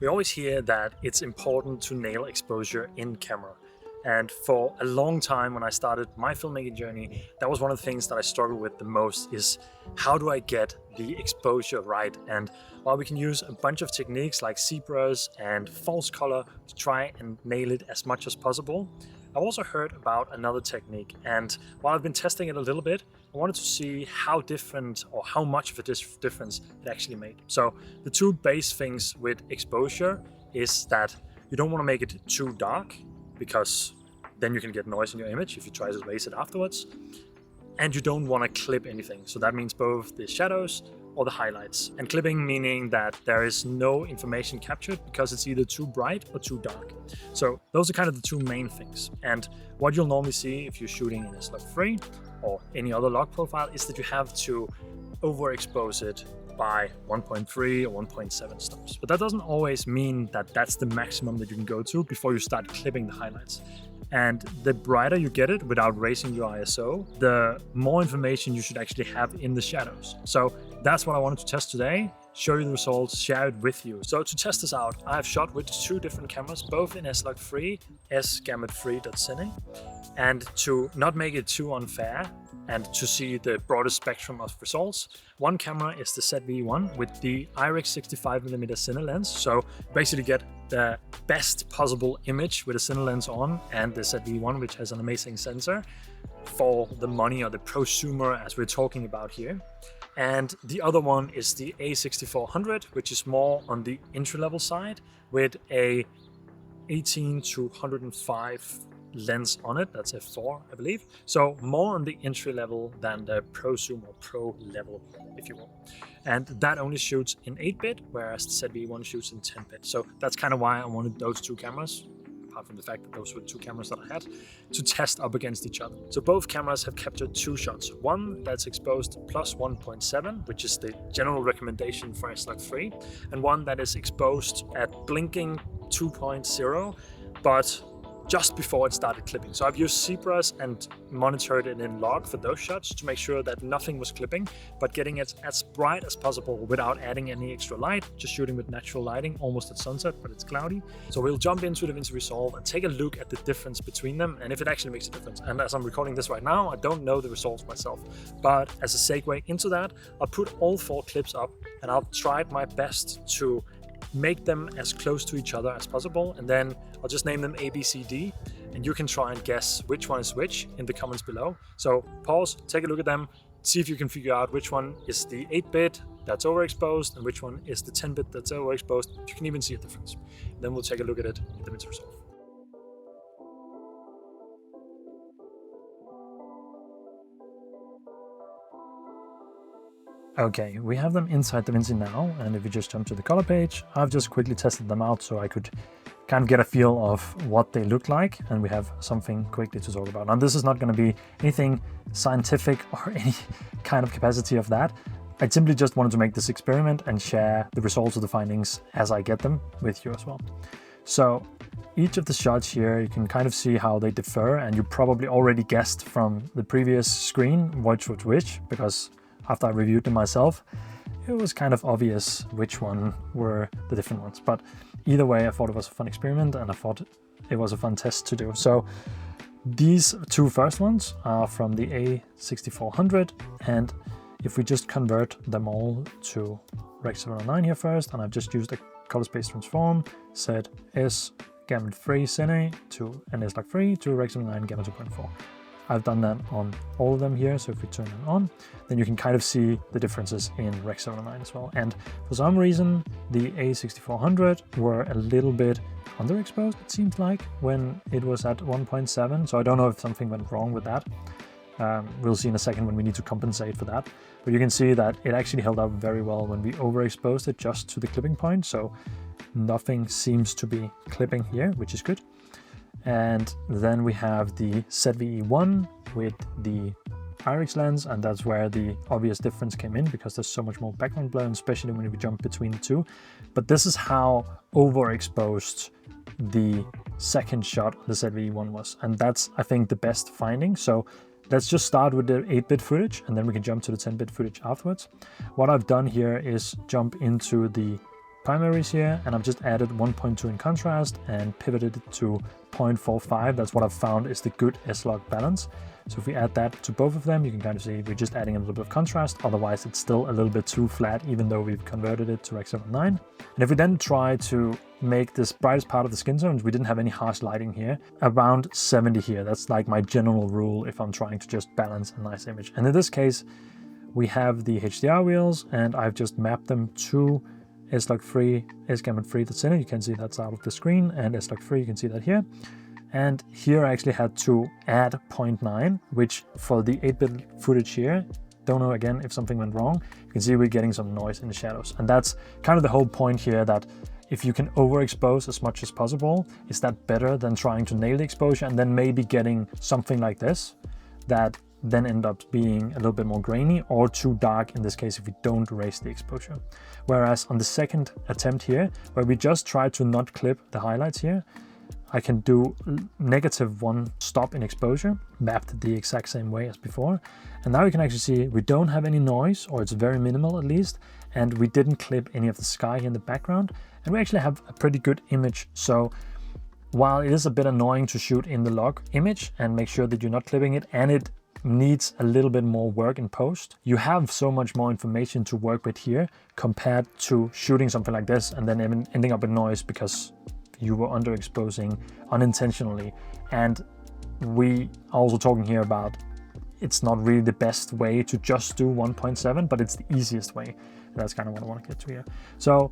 We always hear that it's important to nail exposure in camera. And for a long time when I started my filmmaking journey, that was one of the things that I struggled with the most is how do I get the exposure right? And while we can use a bunch of techniques like zebras and false color to try and nail it as much as possible, I've also heard about another technique. And while I've been testing it a little bit, I wanted to see how different or how much of a difference it actually made. So the two base things with exposure is that you don't want to make it too dark, because then you can get noise in your image if you try to erase it afterwards. And you don't want to clip anything. So that means both the shadows or the highlights. And clipping meaning that there is no information captured because it's either too bright or too dark. So those are kind of the two main things. And what you'll normally see if you're shooting in a SLOG3 or any other log profile is that you have to overexpose it by 1.3 or 1.7 stops. But that doesn't always mean that that's the maximum that you can go to before you start clipping the highlights. And the brighter you get it without raising your ISO, the more information you should actually have in the shadows. So that's what I wanted to test today, show you the results, share it with you. So to test this out, I have shot with two different cameras, both in SLOG3, S-gamut3.cine. And to not make it too unfair and to see the broadest spectrum of results, one camera is the ZV-1 with the IRIX 65mm cine lens. So basically get the best possible image with a cine lens on, and the ZV-1, which has an amazing sensor for the money or the prosumer as we're talking about here. And the other one is the A6400, which is more on the entry-level side with a 18 to 105 lens on it. That's f4, I believe. So more on the entry level than the prosumer or pro level, if you will. And that only shoots in 8-bit, whereas the ZV-1 shoots in 10-bit. So that's kind of why I wanted those two cameras, apart from the fact that those were the two cameras that I had, to test up against each other. So both cameras have captured two shots. One that's exposed plus 1.7, which is the general recommendation for SLOG3, and one that is exposed at blinking 2.0, but just before it started clipping. So I've used zebras and monitored it in log for those shots to make sure that nothing was clipping, but getting it as bright as possible without adding any extra light, just shooting with natural lighting, almost at sunset, but it's cloudy. So we'll jump into DaVinci Resolve and take a look at the difference between them and if it actually makes a difference. And as I'm recording this right now, I don't know the results myself, but as a segue into that, I'll put all four clips up and I'll try my best to make them as close to each other as possible, and then I'll just name them A, B, C, D, and you can try and guess which one is which in the comments below. So pause, take a look at them, see if you can figure out which one is the 8-bit that's overexposed and which one is the 10-bit that's overexposed. You can even see a difference. Then we'll take a look at it in DaVinci Resolve. Okay, we have them inside DaVinci now, and if you just jump to the color page, I've just quickly tested them out so I could kind of get a feel of what they look like, and we have something quickly to talk about. Now, this is not going to be anything scientific or any kind of capacity of that. I simply just wanted to make this experiment and share the results of the findings as I get them with you as well. So each of the shots here, you can kind of see how they differ, and you probably already guessed from the previous screen which was which, because after I reviewed them myself, it was kind of obvious which one were the different ones. But either way, I thought it was a fun experiment and I thought it was a fun test to do. So these two first ones are from the A6400, and if we just convert them all to Rec. 709 here first, and I've just used a color space transform, set S-gamut3 cine to an SLOG3 to Rec. 709 gamma 2.4. I've done that on all of them here, so if we turn them on, then you can kind of see the differences in Rec. 709 as well. And for some reason, the A6400 were a little bit underexposed, it seems like, when it was at 1.7, so I don't know if something went wrong with that. We'll see in a second when we need to compensate for that. But you can see that it actually held up very well when we overexposed it just to the clipping point, so nothing seems to be clipping here, which is good. And then we have the ZV-1 with the IRIX lens, and that's where the obvious difference came in because there's so much more background blur, especially when we jump between the two. But this is how overexposed the second shot the ZV-1 was, and that's, I think, the best finding. So let's just start with the 8-bit footage and then we can jump to the 10-bit footage afterwards. What I've done here is jump into the primaries here, and I've just added 1.2 in contrast and pivoted it to 0.45. That's what I've found is the good S-log balance. So if we add that to both of them, you can kind of see we're just adding a little bit of contrast. Otherwise, it's still a little bit too flat, even though we've converted it to Rec. 9. And if we then try to make this brightest part of the skin tones, we didn't have any harsh lighting here, around 70 here. That's like my general rule if I'm trying to just balance a nice image. And in this case, we have the HDR wheels, and I've just mapped them to SLOG3, S-gamut-free that's in it. You can see that's out of the screen, and SLOG3, you can see that here. And here I actually had to add 0.9, which for the 8-bit footage here, don't know again if something went wrong. You can see we're getting some noise in the shadows. And that's kind of the whole point here, that if you can overexpose as much as possible, is that better than trying to nail the exposure and then maybe getting something like this that then end up being a little bit more grainy or too dark in this case if we don't raise the exposure. Whereas on the second attempt here, where we just try to not clip the highlights here, I can do -1 stop in exposure, mapped the exact same way as before. And now you can actually see we don't have any noise, or it's very minimal at least, and we didn't clip any of the sky in the background. And we actually have a pretty good image. So while it is a bit annoying to shoot in the log image and make sure that you're not clipping it, and it needs a little bit more work in post, you have so much more information to work with here compared to shooting something like this and then ending up with noise because you were underexposing unintentionally. And we are also talking here about it's not really the best way to just do 1.7, but it's the easiest way. That's kind of what I want to get to here. So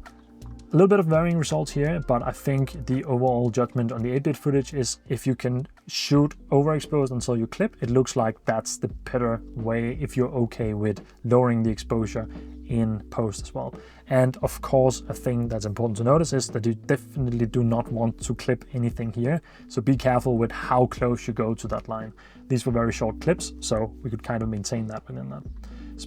a little bit of varying results here, but I think the overall judgment on the 8-bit footage is if you can shoot overexposed until you clip, it looks like that's the better way if you're okay with lowering the exposure in post as well. And of course, a thing that's important to notice is that you definitely do not want to clip anything here. So be careful with how close you go to that line. These were very short clips, so we could kind of maintain that within that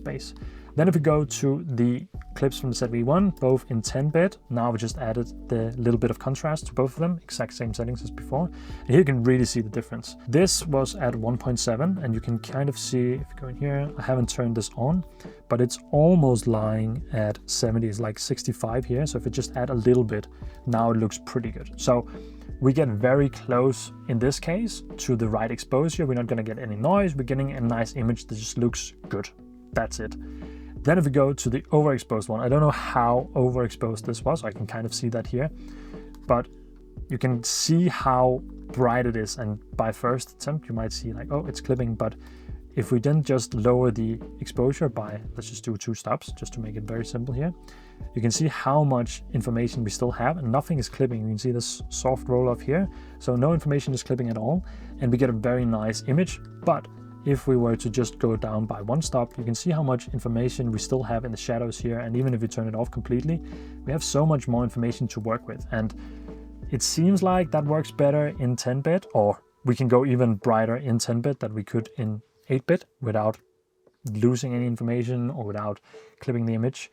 space. Then if we go to the clips from the ZV-1, both in 10-bit, now we just added the little bit of contrast to both of them, exact same settings as before. And here you can really see the difference. This was at 1.7, and you can kind of see, if you go in here, I haven't turned this on, but it's almost lying at 70, it's like 65 here. So if we just add a little bit, now it looks pretty good. So we get very close in this case to the right exposure. We're not gonna get any noise. We're getting a nice image that just looks good. That's it. Then if we go to the overexposed one, I don't know how overexposed this was. I can kind of see that here, but you can see how bright it is. And by first attempt, you might see like, oh, it's clipping. But if we then just lower the exposure by, let's just do 2 stops, just to make it very simple here, you can see how much information we still have, and nothing is clipping. You can see this soft roll off here. So no information is clipping at all. And we get a very nice image. But if we were to just go down by 1 stop, you can see how much information we still have in the shadows here. And even if we turn it off completely, we have so much more information to work with. And it seems like that works better in 10-bit, or we can go even brighter in 10-bit than we could in 8-bit without losing any information or without clipping the image.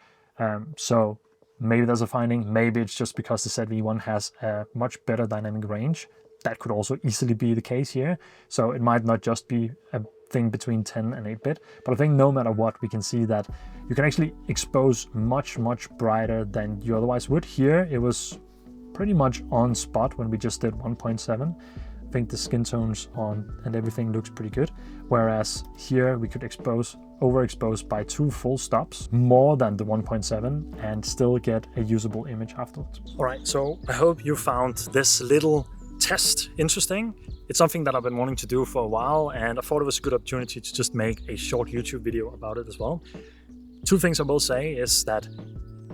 So maybe there's a finding. Maybe it's just because the ZV-1 has a much better dynamic range. That could also easily be the case here. So it might not just be a thing between 10 and 8-bit, but I think no matter what, we can see that you can actually expose much brighter than you otherwise would. Here it was pretty much on spot when we just did 1.7. I think the skin tones on and everything looks pretty good, whereas here we could overexpose by 2 full stops, more than the 1.7, and still get a usable image afterwards. All right, so I hope you found this little test interesting. It's something that I've been wanting to do for a while, and I thought it was a good opportunity to just make a short YouTube video about it as well. 2 things I will say is that,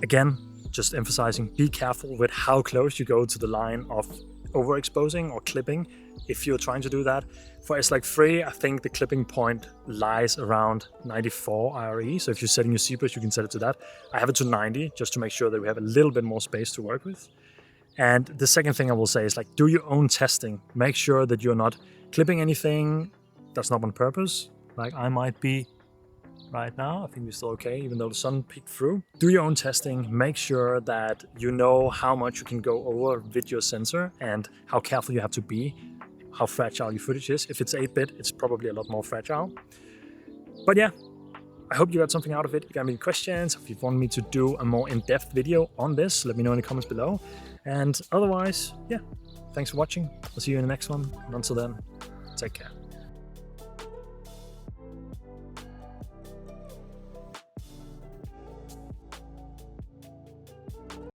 again, just emphasizing, be careful with how close you go to the line of overexposing or clipping if you're trying to do that. For SLOG3, I think the clipping point lies around 94 IRE. So if you're setting your CBrush, you can set it to that. I have it to 90 just to make sure that we have a little bit more space to work with. And the second thing I will say is, like, do your own testing. Make sure that you're not clipping anything that's not on purpose, like I might be right now. I think we're still okay, even though the sun peeked through. Do your own testing. Make sure that you know how much you can go over with your sensor and how careful you have to be, how fragile your footage is. If it's 8-bit, it's probably a lot more fragile. But yeah, I hope you got something out of it. If you got any questions, if you want me to do a more in-depth video on this, let me know in the comments below. And otherwise, yeah, thanks for watching. I'll see you in the next one. And until then, take care.